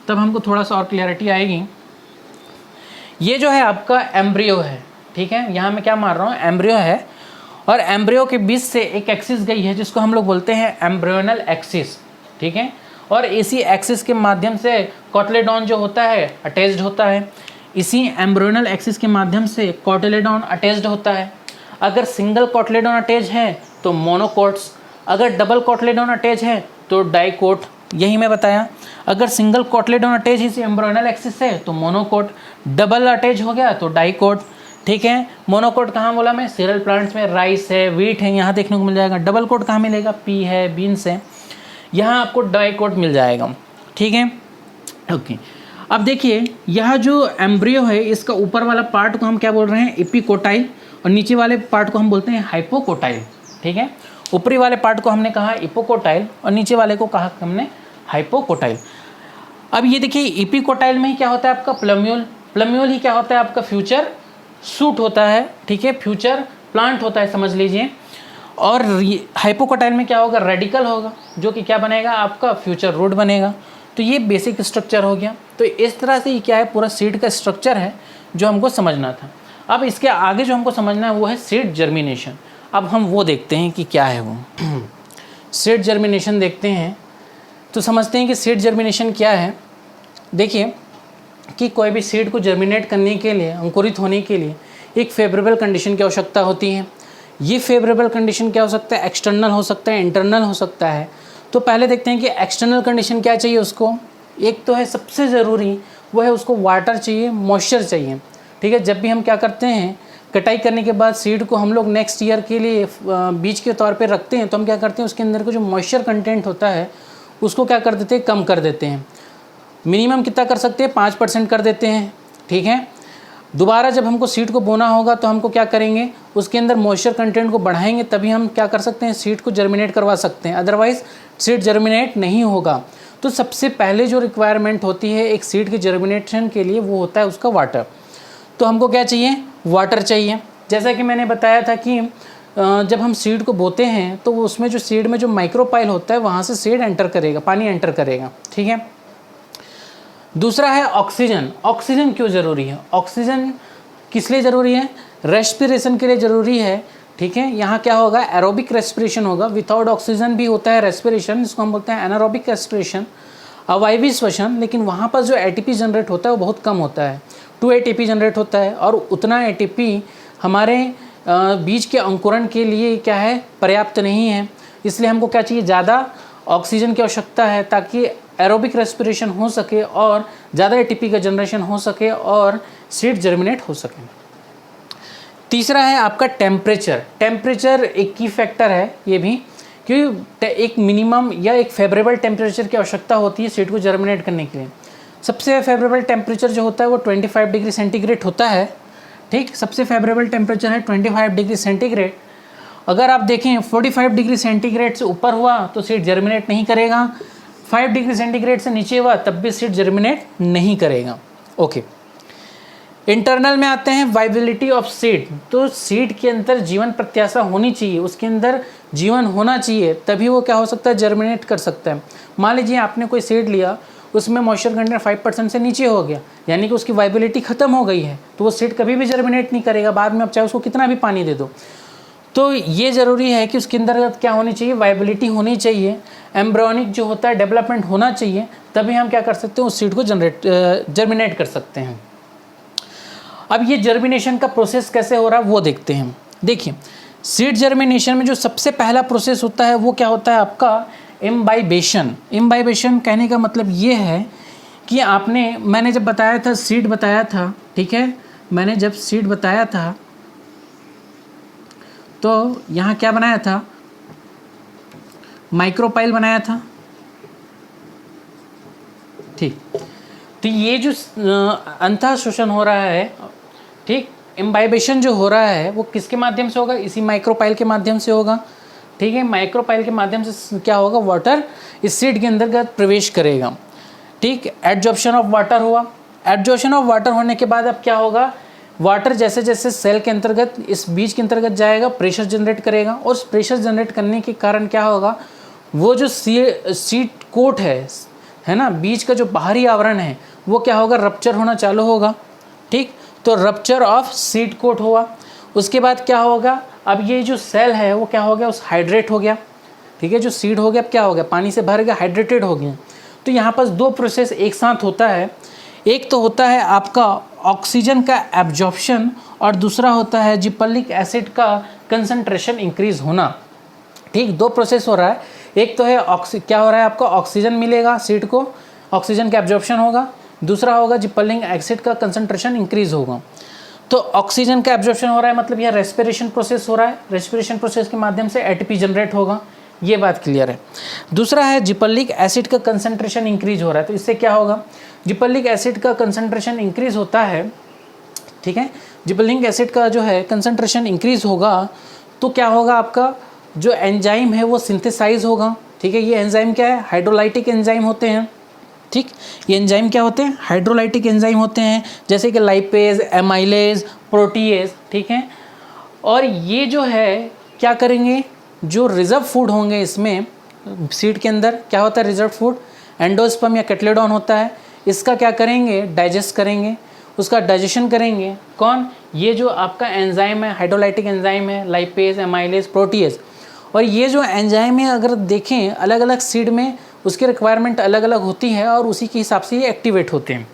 तब हमको थोड़ा सा और क्लियरिटी आएगी। ये जो है आपका एम्ब्रियो है, ठीक है, यहाँ मैं क्या मार रहा हूँ, एम्ब्रियो है और एम्ब्रियो के बीच से एक एक्सिस गई है जिसको हम लोग बोलते हैं एम्ब्रियोनल एक्सिस, ठीक है। और इसी एक्सिस के माध्यम से कोटिलेडॉन जो होता है अटैच्ड होता है, इसी एम्ब्रियोनल एक्सिस के माध्यम से कोटिलेडॉन अटैच्ड होता है। अगर सिंगल कोटिलेडॉन अटैच है तो मोनोकोट्स, अगर डबल कोटिलेडॉन अटैच है तो डाइकोट, यही मैं बताया। अगर सिंगल कोटिलेडॉन अटैच इसी एम्ब्रियोनल एक्सिस है तो मोनोकोट, डबल अटैच हो गया तो डाइकोट, ठीक है। मोनोकोट कहाँ बोला मैं, सीरियल प्लांट्स में राइस है, व्हीट है, यहाँ देखने को मिल जाएगा। डबल कोट कहाँ मिलेगा, पी है, बीन्स है, यहाँ आपको डाइकोट मिल जाएगा, ठीक है। ओके, अब देखिए यह जो एम्ब्रियो है इसका ऊपर वाला पार्ट को हम क्या बोल रहे हैं, एपिकोटाइल, और नीचे वाले पार्ट को हम बोलते हैं हाइपोकोटाइल, ठीक है। ऊपरी वाले पार्ट को हमने कहा एपिकोटाइल और नीचे वाले को कहा हमने हाइपोकोटाइल। अब ये देखिए एपिकोटाइल में ही क्या होता है आपका प्लम्यूल, प्लम्यूल ही क्या होता है आपका फ्यूचर सूट होता है, ठीक है, फ्यूचर प्लांट होता है समझ लीजिए। और हाइपोकोटाइल में क्या होगा, रेडिकल होगा जो कि क्या बनेगा आपका फ्यूचर रूट बनेगा। तो ये बेसिक स्ट्रक्चर हो गया। तो इस तरह से ये क्या है, पूरा सीड का स्ट्रक्चर है जो हमको समझना था। अब इसके आगे जो हमको समझना है वो है सीड जर्मिनेशन। अब हम वो देखते हैं कि क्या है वो सीड जर्मिनेशन देखते हैं तो समझते हैं कि सीड जर्मिनेशन क्या है। देखिए कि कोई भी सीड को जर्मिनेट करने के लिए, अंकुरित होने के लिए एक फेवरेबल कंडीशन की आवश्यकता होती है। ये फेवरेबल कंडीशन क्या हो सकता है, एक्सटर्नल हो सकता है, इंटरनल हो सकता है। तो पहले देखते हैं कि एक्सटर्नल कंडीशन क्या चाहिए उसको। एक तो है सबसे ज़रूरी, वो है उसको वाटर चाहिए, मॉइस्चर चाहिए, ठीक है। जब भी हम क्या करते हैं, कटाई करने के बाद सीड को हम लोग नेक्स्ट ईयर के लिए बीज के तौर पे रखते हैं, तो हम क्या करते हैं उसके अंदर का जो मॉइस्चर कंटेंट होता है उसको क्या कर देते हैं, कम कर देते हैं। मिनिमम कितना कर सकते हैं, 5% कर देते हैं, ठीक है। दोबारा जब हमको सीड को बोना होगा तो हमको क्या करेंगे, उसके अंदर मॉइस्चर कंटेंट को बढ़ाएंगे, तभी हम क्या कर सकते हैं, सीड को जर्मिनेट करवा सकते हैं, अदरवाइज सीड जर्मिनेट नहीं होगा। तो सबसे पहले जो रिक्वायरमेंट होती है एक सीड के जर्मिनेशन के लिए वो होता है उसका वाटर। तो हमको क्या चाहिए, वाटर चाहिए। जैसा कि मैंने बताया था कि जब हम सीड को बोते हैं तो उसमें जो सीड में जो माइक्रोपाइल होता है वहाँ से सीड एंटर करेगा, पानी एंटर करेगा, ठीक है। दूसरा है ऑक्सीजन। ऑक्सीजन क्यों ज़रूरी है, ऑक्सीजन किस लिए ज़रूरी है, रेस्पिरेशन के लिए ज़रूरी है, ठीक है। यहाँ क्या होगा, एरोबिक रेस्पिरेशन होगा, विदाउट ऑक्सीजन भी होता है रेस्पिरेशन, जिसको हम बोलते हैं एनारोबिक रेस्पिरेशन, अवायवी श्वसन। लेकिन वहाँ पर जो एटीपी जनरेट होता है वो बहुत कम होता है, 2 ATP जनरेट होता है, और उतना ATP हमारे बीज के अंकुरण के लिए क्या है, पर्याप्त नहीं है। इसलिए हमको क्या चाहिए, ज़्यादा ऑक्सीजन की आवश्यकता है ताकि एरोबिक रेस्पिरेशन हो सके और ज़्यादा ATP का जनरेशन हो सके और सीड जर्मिनेट हो सके। तीसरा है आपका टेम्परेचर। टेम्परेचर एक की फैक्टर है ये भी, क्योंकि एक मिनिमम या एक फेवरेबल टेम्परेचर की आवश्यकता होती है सीड को जर्मिनेट करने के लिए। सबसे फेवरेबल टेम्परेचर जो होता है वो 25 डिग्री सेंटीग्रेड होता है, ठीक। सबसे फेवरेबल टेम्परेचर है 25 डिग्री सेंटीग्रेड। अगर आप देखें 45 डिग्री सेंटीग्रेड से ऊपर हुआ तो सीड जर्मिनेट नहीं करेगा, 5 डिग्री सेंटीग्रेड से नीचे हुआ तब भी सीड जर्मिनेट नहीं करेगा। ओके, इंटरनल में आते हैं, वाइबिलिटी ऑफ सीड। तो सीड के अंदर जीवन प्रत्याशा होनी चाहिए, उसके अंदर जीवन होना चाहिए, तभी वो क्या हो सकता है, जर्मिनेट कर सकता है। मान लीजिए आपने कोई सीड लिया, उसमें मॉइस्चर कंटेंट 5% से नीचे हो गया, यानी कि उसकी वाइबिलिटी ख़त्म हो गई है, तो वो सीड कभी भी जर्मिनेट नहीं करेगा बाद में, आप चाहे उसको कितना भी पानी दे दो। तो ये ज़रूरी है कि उसके अंदर क्या होनी चाहिए, वाइबिलिटी होनी चाहिए, एम्ब्रियोनिक जो होता है डेवलपमेंट होना चाहिए, तभी हम क्या कर सकते हैं, उस सीड को जर्मिनेट कर सकते हैं। अब ये जर्मिनेशन का प्रोसेस कैसे हो रहा है वो देखते हैं। देखिए सीड जर्मिनेशन में जो सबसे पहला प्रोसेस होता है वो क्या होता है आपका, इम्बाइबेशन। इम्बाइबेशन कहने का मतलब ये है कि मैंने जब बताया था, सीड बताया था, ठीक है, मैंने जब सीड बताया था तो यहाँ क्या बनाया था, माइक्रोपाइल बनाया था, ठीक। तो ये जो अंतः शोषण हो रहा है, ठीक, इम्बाइबेशन जो हो रहा है वो किसके माध्यम से होगा, इसी माइक्रोपाइल के माध्यम से होगा, ठीक है। माइक्रोपाइल के माध्यम से क्या होगा, वाटर इस सीड के अंतर्गत प्रवेश करेगा, ठीक। एडजॉर्प्शन ऑफ वाटर हुआ, एडजॉर्प्शन ऑफ वाटर होने के बाद अब क्या होगा, वाटर जैसे जैसे सेल के अंतर्गत, इस बीज के अंतर्गत जाएगा, प्रेशर जनरेट करेगा, और उस प्रेशर जनरेट करने के कारण क्या होगा, वो जो सीड कोट है ना, बीज का जो बाहरी आवरण है वो क्या होगा, रप्चर होना चालू होगा, ठीक। तो रप्चर ऑफ सीड कोट हुआ। उसके बाद क्या होगा, अब ये जो सेल है वो क्या हो गया, उस हाइड्रेट हो गया, ठीक है। जो सीड हो गया अब क्या हो गया, पानी से भर गया, हाइड्रेटेड हो गया। तो यहाँ पर दो प्रोसेस एक साथ होता है, एक तो होता है आपका ऑक्सीजन का एब्जॉर्प्शन और दूसरा होता है जिबरेलिक एसिड का कंसंट्रेशन इंक्रीज होना, ठीक। दो प्रोसेस हो रहा है, एक तो है क्या हो रहा है आपका, ऑक्सीजन मिलेगा सीड को, ऑक्सीजन का एब्जॉर्प्शन होगा, दूसरा होगा जिबरेलिक एसिड का कंसंट्रेशन इंक्रीज होगा। तो ऑक्सीजन का एब्जॉर्प्शन हो रहा है मतलब यह रेस्पिरेशन प्रोसेस हो रहा है, रेस्पिरेशन प्रोसेस के माध्यम से एटीपी जनरेट होगा, ये बात क्लियर है। दूसरा है जिबरेलिक एसिड का कंसंट्रेशन इंक्रीज हो रहा है, तो इससे क्या होगा, जिबरेलिक एसिड का कंसंट्रेशन इंक्रीज होता है, ठीक है। जिबरेलिक एसिड का जो है कंसंट्रेशन इंक्रीज होगा तो क्या होगा, आपका जो एंजाइम है वो सिंथेसाइज होगा, ठीक है। ये एंजाइम क्या है, हाइड्रोलाइटिक एंजाइम होते हैं, ठीक। ये एंजाइम क्या होते हैं, हाइड्रोलाइटिक एंजाइम होते हैं, जैसे कि लाइपेज, एमाइलेज, प्रोटीएज, ठीक है। और ये जो है क्या करेंगे, जो रिजर्व फूड होंगे इसमें सीड के अंदर क्या होता है, रिजर्व फूड एंडोस्पर्म या कैटलेडॉन होता है, इसका क्या करेंगे, डाइजेस्ट करेंगे, उसका डाइजेशन करेंगे कौन, ये जो आपका एंजाइम है, हाइड्रोलाइटिक एंजाइम है, लाइपेज, एमाइलेज, प्रोटीएज। और ये जो एंजाइम है अगर देखें अलग अलग सीड में उसकी रिक्वायरमेंट अलग अलग होती है और उसी के हिसाब से ये एक्टिवेट होते हैं।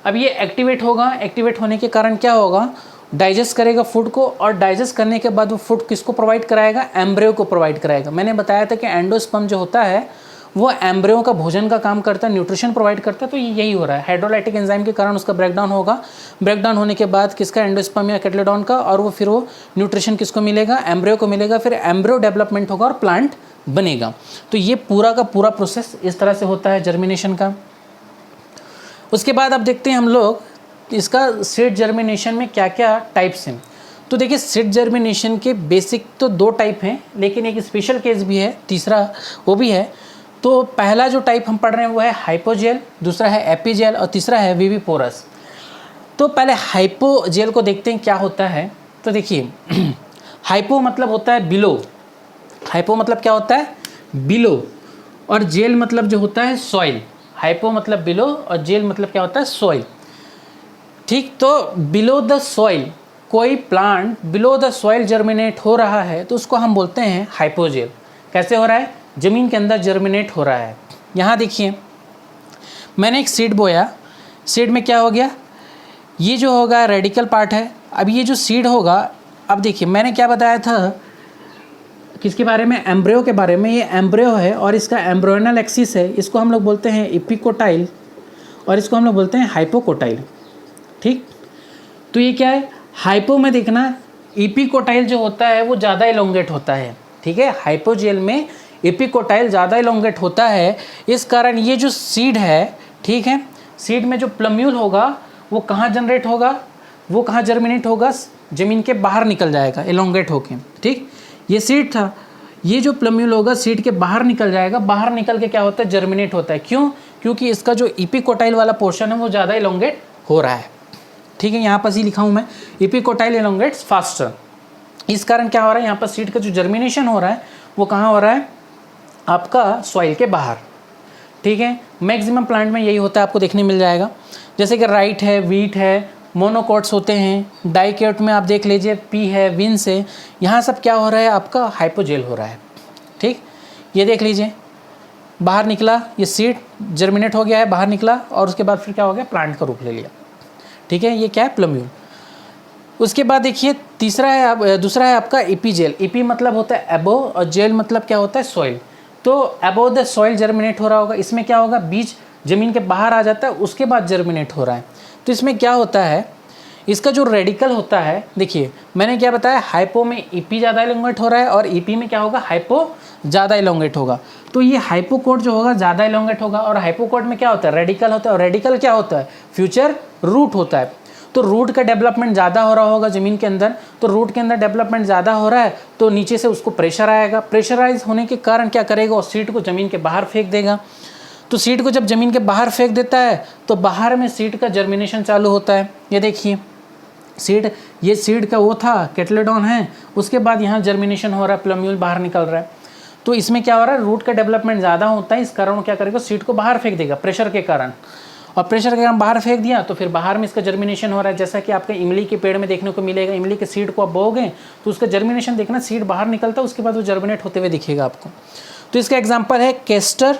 अब ये एक्टिवेट होगा, एक्टिवेट होने के कारण क्या होगा, डाइजेस्ट करेगा फूड को, और डाइजेस्ट करने के बाद वो फूड किसको प्रोवाइड कराएगा, एम्ब्रियो को प्रोवाइड कराएगा। मैंने बताया था कि एंडोस्पर्म जो होता है वो एम्ब्रियो का भोजन का काम करता है, न्यूट्रिशन प्रोवाइड करता है। तो यही हो रहा है, हाइड्रोलाइटिक एंजाइम के कारण उसका ब्रेकडाउन होगा, ब्रेकडाउन होने के बाद किसका, एंडोस्पर्म या कैटलेडॉन का, और वो फिर वो न्यूट्रिशन किसको मिलेगा, एम्ब्रियो को मिलेगा, फिर एम्ब्रियो डेवलपमेंट होगा और प्लांट बनेगा। तो ये पूरा का पूरा प्रोसेस इस तरह से होता है जर्मिनेशन का। उसके बाद अब देखते हैं हम लोग इसका सीड जर्मिनेशन में क्या क्या टाइप्स हैं। तो देखिए सीड जर्मिनेशन के बेसिक तो दो टाइप हैं, लेकिन एक स्पेशल केस भी है, तीसरा वो भी है। तो पहला जो टाइप हम पढ़ रहे हैं वो है हाइपोजेल, दूसरा है एपीजेल और तीसरा है विविपोरस। तो पहले हाइपोजेल को देखते हैं क्या होता है। तो देखिए हाइपो मतलब होता है बिलो, हाइपो मतलब क्या होता है, बिलो, और जेल मतलब जो होता है सॉइल। हाइपो मतलब बिलो और जेल मतलब क्या होता है, सॉइल, ठीक। तो बिलो द सॉइल, कोई plant below the soil germinate हो रहा है तो उसको हम बोलते हैं हाइपोजेल। कैसे हो रहा है, ज़मीन के अंदर जर्मिनेट हो रहा है। यहाँ देखिए मैंने एक सीड बोया, सीड में क्या हो गया, ये जो होगा रेडिकल पार्ट है। अब ये जो सीड होगा, अब देखिए मैंने क्या बताया था किसके बारे में, एम्ब्रियो के बारे में। ये एम्ब्रियो है और इसका एम्ब्रियोनल एक्सिस है, इसको हम लोग बोलते हैं एपिकोटाइल और इसको हम लोग बोलते हैं हाइपोकोटाइल, ठीक। तो ये क्या है, हाइपो में देखना एपिकोटाइल जो होता है वो ज़्यादा इलोंगेट होता है, ठीक है। हाइपोजेल में एपिकोटाइल ज़्यादा इलोंगेट होता है, इस कारण ये जो सीड है, ठीक है, सीड में जो प्लम्यूल होगा वो कहाँ जनरेट होगा, वो कहाँ जर्मिनेट होगा, ज़मीन के बाहर निकल जाएगा इलोंगेट होके, ठीक। ये सीड था, ये जो प्लम्यूल होगा सीड के बाहर निकल जाएगा, बाहर निकल के क्या होता है, जर्मिनेट होता है। क्यों, क्योंकि इसका जो एपिकोटाइल वाला पोर्शन है वो ज़्यादा इलोंगेट हो रहा है, ठीक है। यहाँ पर ही लिखा हूँ मैं, एपिकोटाइल इलोंगेट्स फास्टर। इस कारण क्या हो रहा है, यहाँ पर सीड का जो जर्मिनेशन हो रहा है वो कहाँ हो रहा है, आपका सॉइल के बाहर, ठीक है। मैक्सिमम प्लांट में यही होता है, आपको देखने मिल जाएगा। जैसे कि राइट है, वीट है, मोनोकोट्स होते हैं, डाइकोट में आप देख लीजिए, पी है, विंस है, यहाँ सब क्या हो रहा है, आपका हाइपोजेल हो रहा है, ठीक। ये देख लीजिए बाहर निकला, ये सीड जर्मिनेट हो गया है, बाहर निकला और उसके बाद फिर क्या हो गया, प्लांट का रूप ले लिया, ठीक है। ये क्या है, प्लम्यूल। उसके बाद देखिए तीसरा है, दूसरा है आपका एपीजेल। एपी मतलब होता है एबो और जेल मतलब क्या होता है, सॉइल। तो एबो द सॉइल जर्मिनेट हो रहा होगा, इसमें क्या होगा, बीज ज़मीन के बाहर आ जाता है, उसके बाद जर्मिनेट हो रहा है। तो इसमें क्या होता है, इसका जो रेडिकल होता है, देखिए मैंने क्या बताया, हाइपो में ईपी ज़्यादा इलोंगेट हो रहा है और ईपी में क्या होगा, हाइपो ज़्यादा इलोंगेट होगा। तो ये हाइपोकोट जो होगा ज़्यादा इलोंगेट होगा, और हाइपोकोट में क्या होता है, रेडिकल होता है, और रेडिकल क्या होता है, फ्यूचर रूट होता है। तो रूट का डेवलपमेंट ज़्यादा हो रहा होगा ज़मीन के अंदर, तो रूट के अंदर डेवलपमेंट ज़्यादा हो रहा है तो नीचे से उसको प्रेशर आएगा, प्रेशराइज होने के कारण क्या करेगा, और सीड को ज़मीन के बाहर फेंक देगा। तो सीड को जब ज़मीन के बाहर फेंक देता है तो बाहर में सीड का जर्मिनेशन चालू होता है। ये देखिए सीड, ये सीड का वो था, कैटलेडॉन है, उसके बाद यहाँ जर्मिनेशन हो रहा है, प्लम्यूल बाहर निकल रहा है। तो इसमें क्या हो रहा है, रूट का डेवलपमेंट ज़्यादा होता है, इस कारण वो क्या करेगा, सीड को बाहर फेंक देगा प्रेशर के कारण। और प्रेशर के कारण बाहर फेंक दिया तो फिर बाहर में इसका जर्मिनेशन हो रहा है। जैसा कि आपके इमली के पेड़ में देखने को मिलेगा, इमली के सीड को आप बोओगे तो उसका जर्मिनेशन देखना, सीड बाहर निकलता है, उसके बाद वो जर्मिनेट होते हुए दिखेगा आपको। तो इसका एग्जाम्पल है केस्टर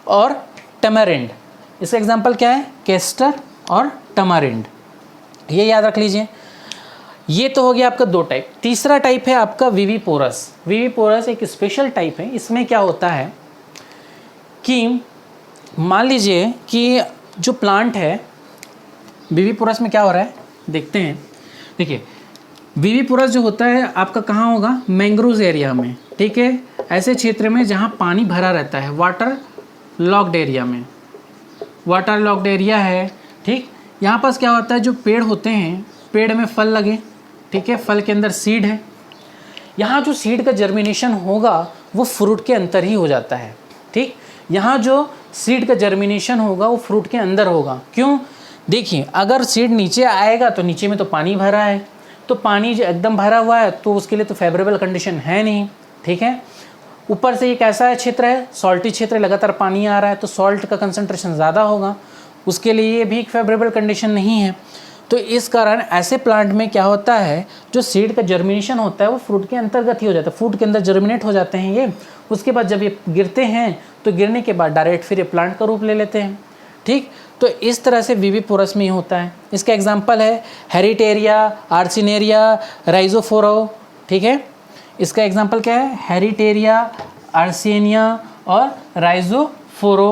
और टैमारिंड। इसका एग्जाम्पल क्या है? केस्टर और टैमारिंड, ये याद रख लीजिए। ये तो हो गया आपका 2 टाइप। तीसरा टाइप है आपका विविपोरस। विविपोरस एक स्पेशल टाइप है। इसमें क्या होता है कि मान लीजिए कि जो प्लांट है, विविपोरस में क्या हो रहा है देखते हैं। देखिए विविपोरस जो होता है आपका कहाँ होगा? मैंग्रोव एरिया में, ठीक है, ऐसे क्षेत्र में जहाँ पानी भरा रहता है, वाटर लॉक्ड एरिया में, वाटर लॉक्ड एरिया है, ठीक। यहाँ पास क्या होता है, जो पेड़ होते हैं, पेड़ में फल लगे, ठीक है, फल के अंदर सीड है। यहाँ जो सीड का जर्मिनेशन होगा वो फ्रूट के अंदर ही हो जाता है, ठीक। यहाँ जो सीड का जर्मिनेशन होगा वो फ्रूट के अंदर होगा। क्यों? देखिए अगर सीड नीचे आएगा तो नीचे में तो पानी भरा है, तो पानी जो एकदम भरा हुआ है तो उसके लिए तो फेवरेबल कंडीशन है नहीं, ठीक है। ऊपर से ये कैसा है क्षेत्र है? सॉल्टी क्षेत्र है, लगातार पानी आ रहा है तो सॉल्ट का कंसंट्रेशन ज़्यादा होगा, उसके लिए ये भी एक फेवरेबल कंडीशन नहीं है। तो इस कारण ऐसे प्लांट में क्या होता है, जो सीड का जर्मिनेशन होता है वो फ्रूट के अंतर्गत ही हो जाता है, फ्रूट के अंदर जर्मिनेट हो जाते हैं ये। उसके बाद जब ये गिरते हैं तो गिरने के बाद डायरेक्ट फिर ये प्लांट का रूप ले लेते हैं, ठीक। तो इस तरह से विविपोरस में ही होता है। इसका एग्जाम्पल है हेरिटेरिया, आर्सिनेरिया, राइजोफोरा, ठीक है। इसका एग्जाम्पल क्या है? हेरिटेरिया, आर्सिनिया और राइजोफोरा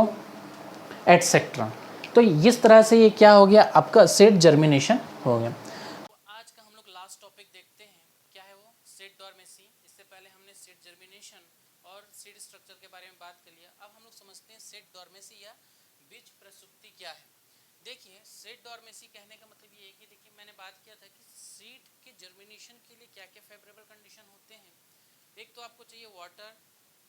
एटसेट्रा। तो इस तरह से ये क्या हो गया आपका सीड जर्मिनेशन हो गया। आज का हम लोग लास्ट टॉपिक देखते हैं, क्या है वो? सीड डॉर्मेसी। इससे पहले हमने सीड जर्मिनेशन और सीड स्ट्रक्चर के बारे में बात कर लिया। अब हम लोग समझते हैं सीड डॉर्मेसी या बीज प्रसुप्ति क्या है। देखिए सीड डॉर्मेसी कहने का मतलब ये है कि देखिए मैंने बात किया था कि सीड के जर्मिनेशन के लिए क्या क्या फेवरेबल कंडीशन होते हैं। एक तो आपको चाहिए वाटर,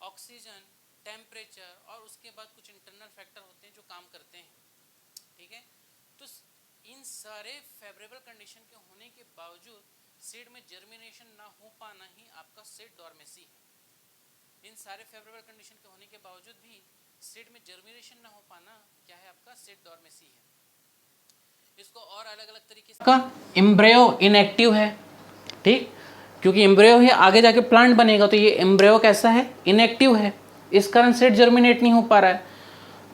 ऑक्सीजन, टेम्परेचर और उसके बाद कुछ इंटरनल फैक्टर होते हैं जो काम करते हैं, ठीक है। तो इन सारे फेवरेबल कंडीशन के होने के बावजूद सीड में जर्मिनेशन ना हो पाना ही आपका सीड डॉर्मेसी है। इन सारे फेवरेबल कंडीशन के होने के बावजूद भी सीड में जर्मिनेशन ना हो पाना क्या है? आपका सीड डॉर्मेसी है। इसको और अलग अलग तरीके से का एम्ब्रियो इनएक्टिव है, ठीक, क्योंकि एम्ब्रियो ही आगे जाके प्लांट बनेगा, तो ये एम्ब्रियो कैसा है? इनएक्टिव है, इस कारण सीड जर्मिनेट नहीं हो पा रहा है।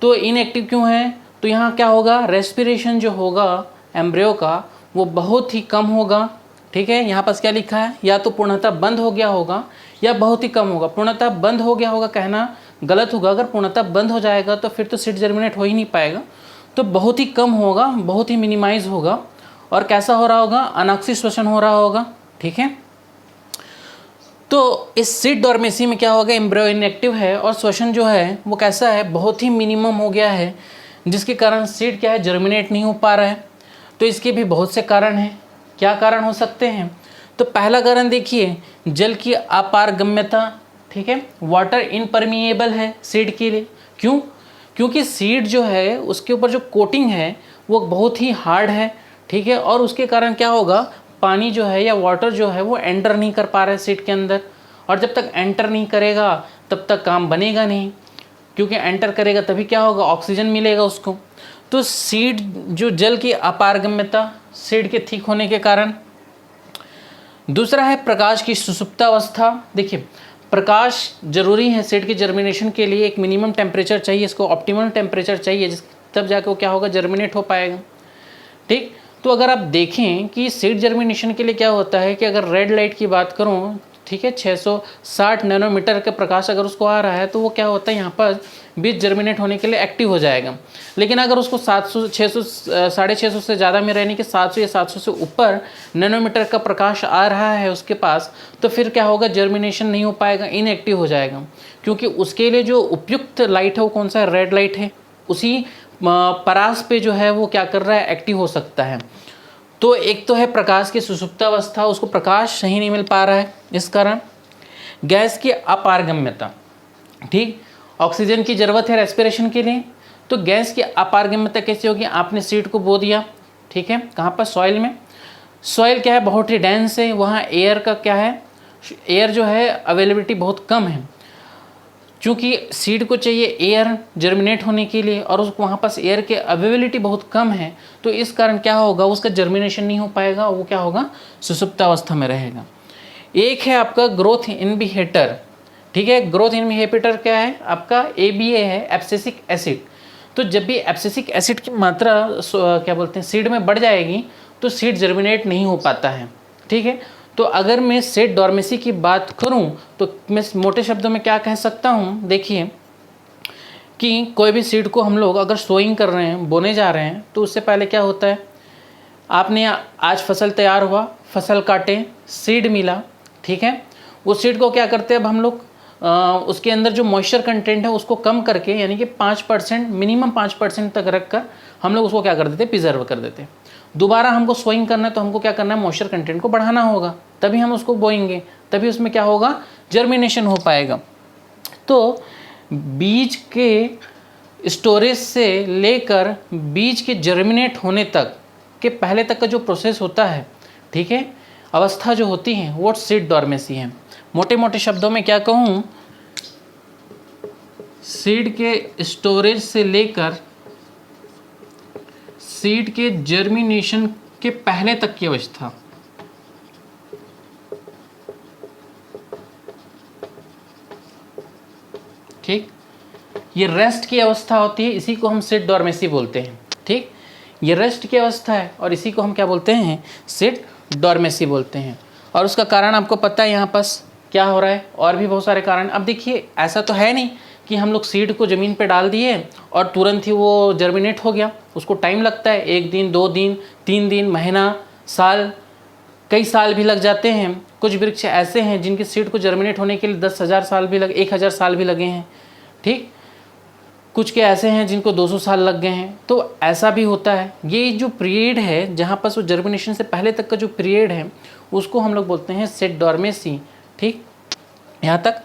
तो इनएक्टिव क्यों है? तो यहाँ क्या होगा? रेस्पिरेशन जो होगा एम्ब्रियो का वो बहुत ही कम होगा, ठीक है। यहाँ पास क्या लिखा है? या तो पूर्णतः बंद हो गया होगा या बहुत ही कम होगा। पूर्णतः बंद हो गया होगा कहना गलत होगा, अगर पूर्णतः बंद हो जाएगा तो फिर तो सीड जर्मिनेट हो ही नहीं पाएगा। तो बहुत ही कम होगा, बहुत ही मिनिमाइज होगा। और कैसा हो रहा होगा? अनाक्सी श्वसन हो रहा होगा, ठीक है। तो इस सीड डॉर्मेसी में क्या होगा? एम्ब्रियो इनएक्टिव है और श्वसन जो है वो कैसा है? बहुत ही मिनिमम हो गया है, जिसके कारण सीड क्या है? जर्मिनेट नहीं हो पा रहा है। तो इसके भी बहुत से कारण हैं। क्या कारण हो सकते हैं? तो पहला कारण देखिए, जल की अपारगम्यता, ठीक है। वाटर इनपरमिएबल है सीड के लिए। क्यों? क्योंकि सीड जो है उसके ऊपर जो कोटिंग है वो बहुत ही हार्ड है, ठीक है। और उसके कारण क्या होगा? पानी जो है या वाटर जो है वो एंटर नहीं कर पा रहा है सीड के अंदर। और जब तक एंटर नहीं करेगा तब तक काम बनेगा नहीं, क्योंकि एंटर करेगा तभी क्या होगा? ऑक्सीजन मिलेगा उसको। तो सीड जो जल की अपारगम्यता सीड के ठीक होने के कारण। दूसरा है प्रकाश की सुसुप्तावस्था। देखिए प्रकाश जरूरी है सीड के जर्मिनेशन के लिए। एक मिनिमम टेम्परेचर चाहिए, इसको ऑप्टिमम टेम्परेचर चाहिए, तब जाके वो क्या होगा? जर्मिनेट हो पाएगा, ठीक। तो अगर आप देखें कि सीड जर्मिनेशन के लिए क्या होता है कि अगर रेड लाइट की बात करूं, ठीक है, 660 नैनोमीटर का प्रकाश अगर उसको आ रहा है तो वो क्या होता है? यहाँ पर बीज जर्मिनेट होने के लिए एक्टिव हो जाएगा। लेकिन अगर उसको 700 600 650 से ज़्यादा में रहने के 700 या 700 से ऊपर नैनोमीटर का प्रकाश आ रहा है उसके पास, तो फिर क्या होगा? जर्मिनेशन नहीं हो पाएगा, इनएक्टिव हो जाएगा। क्योंकि उसके लिए जो उपयुक्त लाइट है वो कौन सा है? रेड लाइट है। उसी परास पे जो है वो क्या कर रहा है? एक्टिव हो सकता है। तो एक तो है प्रकाश की सुसुप्तावस्था, उसको प्रकाश सही नहीं मिल पा रहा है, इस कारण। गैस की अपारगम्यता, ठीक। ऑक्सीजन की ज़रूरत है रेस्पिरेशन के लिए, तो गैस की अपारगम्यता कैसे होगी? आपने सीड को बो दिया, ठीक है, कहाँ पर? सॉइल में। सॉइल क्या है? बहुत ही डेंस है, वहाँ एयर का क्या है? एयर जो है अवेलेबिलिटी बहुत कम है। चूँकि सीड को चाहिए एयर जर्मिनेट होने के लिए और उसको वहाँ पास एयर के अवेलेबिलिटी बहुत कम है, तो इस कारण क्या होगा, उसका जर्मिनेशन नहीं हो पाएगा, वो क्या होगा, सुसुप्तावस्था में रहेगा। एक है आपका ग्रोथ इनहिबिटर, ठीक है। ग्रोथ इनहिबिटर क्या है आपका, ABA है, एब्सिसिक एसिड। तो जब भी एब्सिसिक एसिड की मात्रा क्या बोलते हैं सीड में बढ़ जाएगी तो सीड जर्मिनेट नहीं हो पाता है, ठीक है। तो अगर मैं सीड डॉर्मेसी की बात करूं तो मैं मोटे शब्दों में क्या कह सकता हूं, देखिए कि कोई भी सीड को हम लोग अगर सोइंग कर रहे हैं, बोने जा रहे हैं, तो उससे पहले क्या होता है, आपने आज फसल तैयार हुआ, फसल काटे, सीड मिला, ठीक है। उस सीड को क्या करते हैं अब हम लोग, उसके अंदर जो मॉइस्चर कंटेंट है उसको कम करके, यानी कि 5%, मिनिमम 5% तक रख कर हम लोग उसको क्या कर देते हैं, प्रिजर्व कर देते हैं। दोबारा हमको सोइंग करना है तो हमको क्या करना है, मॉइस्चर कंटेंट को बढ़ाना होगा, तभी हम उसको बोएंगे, तभी उसमें क्या होगा, जर्मिनेशन हो पाएगा। तो बीज के स्टोरेज से लेकर बीज के जर्मिनेट होने तक के पहले तक का जो प्रोसेस होता है, ठीक है, अवस्था जो होती है, वो सीड डॉर्मेसी है। मोटे मोटे शब्दों में क्या कहूँ, सीड के स्टोरेज से लेकर सीड के जर्मिनेशन के पहले तक की अवस्था, ठीक, ये रेस्ट की अवस्था होती है, इसी को हम सीड डॉर्मेसी बोलते हैं, ठीक। ये रेस्ट की अवस्था है और इसी को हम क्या बोलते हैं, सीड डॉर्मेसी बोलते हैं। और उसका कारण आपको पता है यहाँ पास क्या हो रहा है, और भी बहुत सारे कारण। अब देखिए, ऐसा तो है नहीं कि हम लोग सीड को ज़मीन पे डाल दिए और तुरंत ही वो जर्मिनेट हो गया, उसको टाइम लगता है, 1 दिन, 2 दिन, 3 दिन, महीना, साल, कई साल भी लग जाते हैं। कुछ वृक्ष ऐसे हैं जिनकी सीड को जर्मिनेट होने के लिए 10,000 साल भी 1,000 साल भी लगे हैं, ठीक। कुछ के ऐसे हैं जिनको 200 साल लग गए हैं। तो ऐसा भी होता है। ये जो पीरियड है जहाँ पर वो जर्मिनेशन से पहले तक का जो पीरियड है उसको हम लोग बोलते हैं सीड डॉर्मेसी, ठीक, यहाँ तक।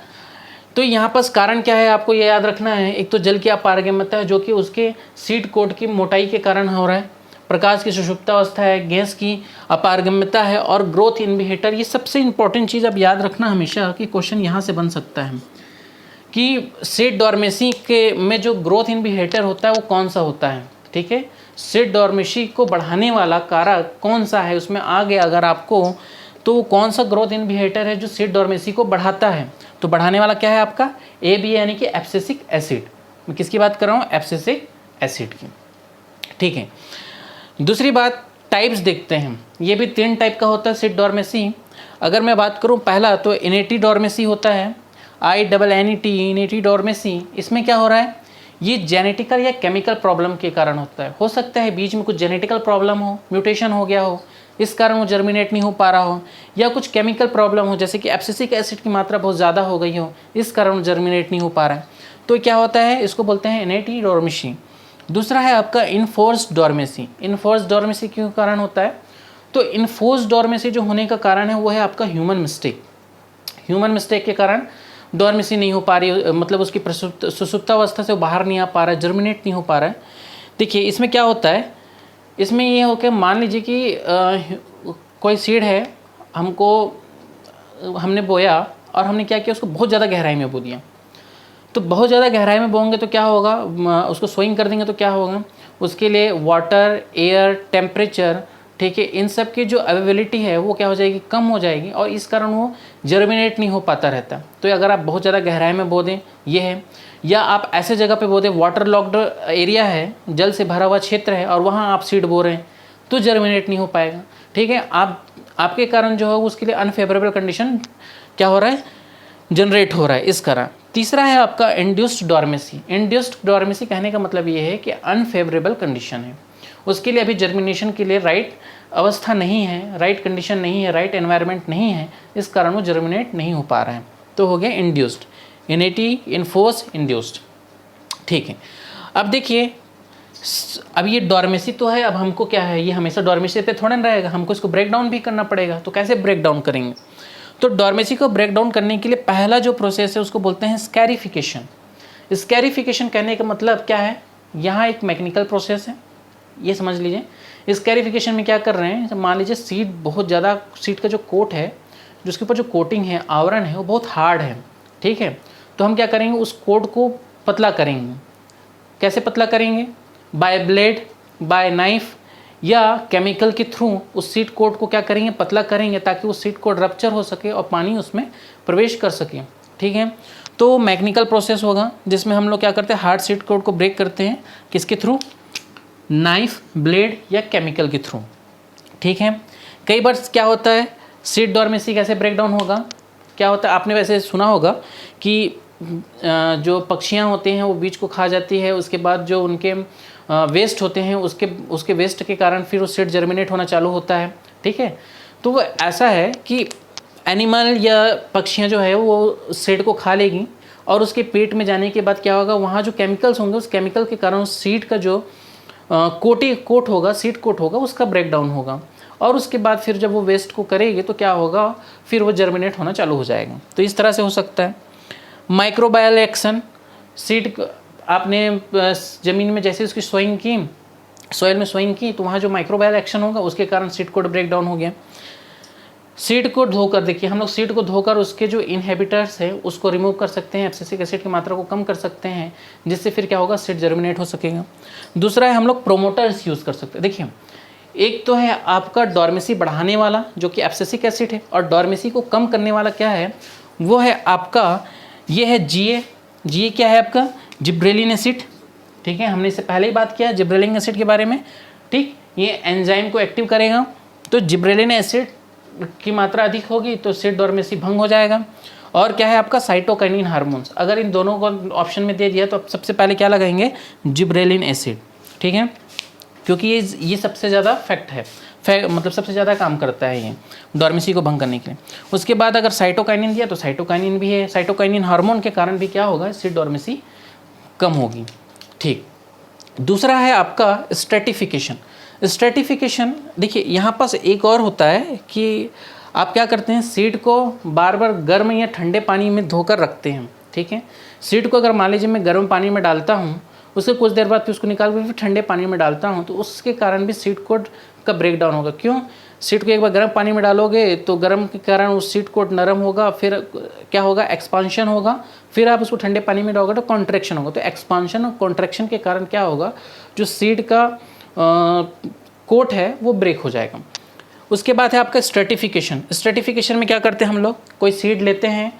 तो यहाँ पर कारण क्या है आपको ये याद रखना है, एक तो जल की अपारगम्यता है जो कि उसके सीड कोट की मोटाई के कारण हो रहा है, प्रकाश की सुषुप्तावस्था है, गैस की अपारगम्यता है और ग्रोथ इनहिबिटर। ये सबसे इंपॉर्टेंट चीज़ अब याद रखना हमेशा कि क्वेश्चन यहाँ से बन सकता है कि सीड डॉर्मेसी के में जो ग्रोथ इनहिबिटर होता है वो कौन सा होता है, ठीक है। सीड डॉर्मेसी को बढ़ाने वाला कारक कौन सा है, उसमें आगे अगर आपको, तो कौन सा ग्रोथ इनहिबिटर है जो सीड डॉर्मेसी को बढ़ाता है, तो बढ़ाने वाला क्या है आपका, ABA यानी कि एब्सिसिक एसिड। मैं किसकी बात कर रहा हूँ, एब्सिसिक एसिड की, ठीक है। दूसरी बात, टाइप्स देखते हैं, ये भी 3 टाइप का होता है सीड डॉर्मेसी। अगर मैं बात करूँ पहला तो इनेटी डॉर्मेसी होता है, INNET, इनेटी डॉर्मेसी। इसमें क्या हो रहा है, ये जेनेटिकल या केमिकल प्रॉब्लम के कारण होता है। हो सकता है बीज में कुछ जेनेटिकल प्रॉब्लम हो, म्यूटेशन हो गया हो, इस कारण वो जर्मिनेट नहीं हो पा रहा हो, या कुछ केमिकल प्रॉब्लम हो जैसे कि एब्सिसिक एसिड की मात्रा बहुत ज़्यादा हो गई हो, इस कारण वो जर्मिनेट नहीं हो पा रहा है। तो क्या होता है, इसको बोलते हैं इनेटी डॉर्मेसी। दूसरा है आपका इनफोर्स्ड डॉर्मेसी। इनफोर्स्ड डॉर्मेसी क्यों कारण होता है, तो इनफोर्स्ड डॉर्मेसी जो होने का कारण है वो है आपका ह्यूमन मिस्टेक। ह्यूमन मिस्टेक के कारण डॉर्मेसी नहीं हो पा रही, मतलब उसकी सुसुप्तावस्था से बाहर नहीं आ पा रहा है, जर्मिनेट नहीं हो पा रहा है। देखिए इसमें क्या होता है, इसमें ये हो कि मान लीजिए कि कोई सीड है, हमने बोया और हमने क्या किया, उसको बहुत ज़्यादा गहराई में बो दिया। तो बहुत ज़्यादा गहराई में बोएंगे तो क्या होगा, उसको सोइंग कर देंगे तो क्या होगा, उसके लिए वाटर, एयर, टेम्परेचर, ठीक है, इन सब की जो अवेलेबिलिटी है वो क्या हो जाएगी, कम हो जाएगी और इस कारण वो जर्मिनेट नहीं हो पाता रहता। तो अगर आप बहुत ज़्यादा गहराई में बो दें, ये है, या आप ऐसे जगह पे बो दें, वाटर लॉक्ड एरिया है, जल से भरा हुआ क्षेत्र है और वहाँ आप सीड बो रहे हैं, तो जर्मिनेट नहीं हो पाएगा, ठीक है। आपके कारण जो है उसके लिए अनफेवरेबल कंडीशन क्या हो रहा है, जनरेट हो रहा है, इस कारण। तीसरा है आपका इंड्यूस्ड डॉर्मेसी। इंड्यूस्ड डॉर्मेसी कहने का मतलब ये है कि अनफेवरेबल कंडीशन है, उसके लिए अभी जर्मिनेशन के लिए राइट अवस्था नहीं है, राइट कंडीशन नहीं है, राइट एनवायरनमेंट नहीं है, इस कारण वो जर्मिनेट नहीं हो पा रहा है। तो हो गया इंड्यूस्ड, इनेटी, इनफोर्स, इंड्यूस्ड, ठीक है। अब देखिए, अब ये डॉर्मेसी तो है, अब हमको क्या है, ये हमेशा डॉर्मेसी पे थोड़ा ना रहेगा, हमको इसको ब्रेक डाउन भी करना पड़ेगा। तो कैसे ब्रेक डाउन करेंगे, तो डॉर्मेसी को ब्रेक डाउन करने के लिए पहला जो प्रोसेस है उसको बोलते हैं स्कैरिफिकेशन। स्कैरिफिकेशन कहने का मतलब क्या है, यहाँ एक मैकेनिकल प्रोसेस है, ये समझ लीजिए। स्कैरिफिकेशन में क्या कर रहे हैं, मान लीजिए सीड बहुत ज़्यादा, सीड का जो कोट है, जिसके ऊपर जो कोटिंग है, आवरण है, वो बहुत हार्ड है, ठीक है। तो तो हम क्या करेंगे, उस कोट को पतला करेंगे। कैसे पतला करेंगे? बाय ब्लेड, बाय नाइफ या केमिकल के थ्रू उस सीड कोट को क्या करेंगे, पतला करेंगे, ताकि वो सीड कोट रप्चर हो सके और पानी उसमें प्रवेश कर सके। ठीक है, तो मैकेनिकल प्रोसेस होगा जिसमें हम लोग क्या करते हैं, हार्ड सीड कोट को ब्रेक करते हैं। किसके थ्रू? नाइफ, ब्लेड या केमिकल के थ्रू। ठीक है, कई बार क्या होता है, सीड डॉर्मेंसी कैसे ब्रेक डाउन होगा, क्या होता है, आपने वैसे सुना होगा कि जो पक्षियाँ होते हैं वो बीज को खा जाती है, उसके बाद जो उनके वेस्ट होते हैं उसके वेस्ट के कारण फिर वो सीड जर्मिनेट होना चालू होता है। ठीक है, तो वो ऐसा है कि एनिमल या पक्षियाँ जो है वो सीड को खा लेगी और उसके पेट में जाने के बाद क्या होगा, वहाँ जो केमिकल्स होंगे उस केमिकल के कारण उस सीड का जो कोट होगा, सीड कोट होगा, उसका ब्रेक डाउन होगा और उसके बाद फिर जब वो वेस्ट को करेगी तो क्या होगा, फिर वो जर्मिनेट होना चालू हो जाएगा। तो इस तरह से हो सकता है। माइक्रोबायल एक्शन, सीड आपने ज़मीन में जैसे उसकी सोइंग की, सॉइल में सोइंग की, तो वहाँ जो माइक्रोबायल एक्शन होगा उसके कारण सीड कोट ब्रेक डाउन हो गया। सीड को धोकर, देखिए हम लोग सीड को धोकर उसके जो इनहेबिटर्स है उसको रिमूव कर सकते हैं, एब्सिसिक एसिड की मात्रा को कम कर सकते हैं, जिससे फिर क्या होगा, सीड जर्मिनेट हो सकेगा। दूसरा है हम लोग प्रोमोटर्स यूज़ कर सकते हैं। देखिए, एक तो है आपका डॉर्मेसी बढ़ाने वाला जो कि एब्सिसिक एसिड है, और डॉर्मेसी को कम करने वाला क्या है, वो है आपका ये है जीए क्या है आपका, जिब्रेलिन एसिड। ठीक है, हमने इससे पहले ही बात किया जिब्रेलिन एसिड के बारे में। ठीक, ये एंजाइम को एक्टिव करेगा, तो जिब्रेलिन एसिड की मात्रा अधिक होगी तो सीड डॉर्मेसी भंग हो जाएगा। और क्या है आपका साइटोकाइनिन हार्मोन्स, अगर इन दोनों को ऑप्शन में दे दिया तो आप सबसे पहले क्या लगाएंगे, जिब्रेलिन एसिड। ठीक है, क्योंकि ये सबसे ज़्यादा फैक्ट है, मतलब सबसे ज़्यादा काम करता है ये डॉर्मेसी को भंग करने के लिए। उसके बाद अगर साइटोकाइनिन दिया तो साइटोकाइनिन भी है, साइटोकाइनिन हार्मोन के कारण भी क्या होगा, सीड डॉर्मेसी कम होगी। ठीक, दूसरा है आपका स्ट्रेटिफिकेशन। स्ट्रेटिफिकेशन देखिए यहाँ पास एक और होता है कि आप क्या करते हैं, सीड को बार बार गर्म या ठंडे पानी में धोकर रखते हैं। ठीक है, सीड को अगर मान लीजिए मैं गर्म पानी में डालता हूँ, उसके कुछ देर बाद फिर उसको निकाल कर फिर ठंडे पानी में डालता हूँ, तो उसके कारण भी सीड कोट का ब्रेक डाउन होगा। क्यों? सीड को एक बार गर्म पानी में डालोगे तो गर्म के कारण उस सीड कोट नरम होगा, फिर क्या होगा, एक्सपांशन होगा, फिर आप उसको ठंडे पानी में डालोगे तो कॉन्ट्रैक्शन होगा। तो एक्सपांशन और कॉन्ट्रैक्शन के कारण क्या होगा, जो सीड का कोट है वो ब्रेक हो जाएगा। उसके बाद है आपका स्ट्रेटिफिकेशन। स्ट्रेटिफिकेशन में क्या करते हैं हम लोग, कोई सीड लेते हैं,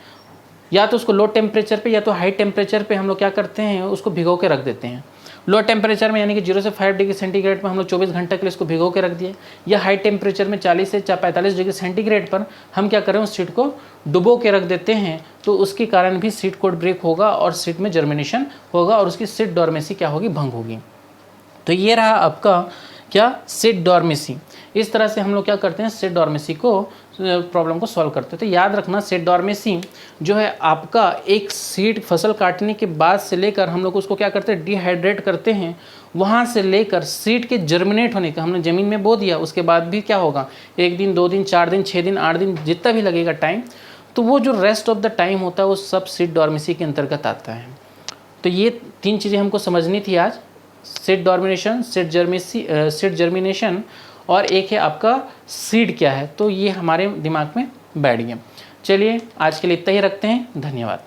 या तो उसको लो टेम्परेचर पे या तो हाई टेम्परेचर पे हम लोग क्या करते हैं, उसको भिगो के रख देते हैं। लो टेम्परेचर में यानी कि 0 से 5 डिग्री सेंटीग्रेड पर हम लोग 24 घंटे के लिए इसको भिगो के रख दिए, या हाई टेम्परेचर में 40 से 45 डिग्री सेंटीग्रेड पर हम क्या करें, उस सीड को डुबो के रख देते हैं। तो उसके कारण भी सीड कोट ब्रेक होगा और सीड में जर्मिनेशन होगा और उसकी सीड डॉर्मेसी क्या होगी, भंग होगी। तो ये रहा आपका क्या, सीड डॉर्मेसी। इस तरह से हम लोग क्या करते हैं, सीड डॉर्मेसी को प्रॉब्लम को सॉल्व करते हैं। तो याद रखना, सीड डॉर्मेसी जो है आपका एक सीड फसल काटने के बाद से लेकर हम लोग उसको क्या करते हैं, डिहाइड्रेट करते हैं, वहाँ से लेकर सीड के जर्मिनेट होने का, हमने ज़मीन में बो दिया, उसके बाद भी क्या होगा, 1 दिन 2 दिन 4 दिन 6 दिन 8 दिन जितना भी लगेगा टाइम, तो वो जो रेस्ट ऑफ द टाइम होता है वो सब सीड डॉर्मेसी के अंतर्गत आता है। तो ये 3 चीज़ें हमको समझनी थी आज, सीड डॉर्मिनेशन, सीड जर्मिनेशन, और एक है आपका सीड क्या है। तो ये हमारे दिमाग में बैठ गया। चलिए आज के लिए इतना ही रखते हैं, धन्यवाद।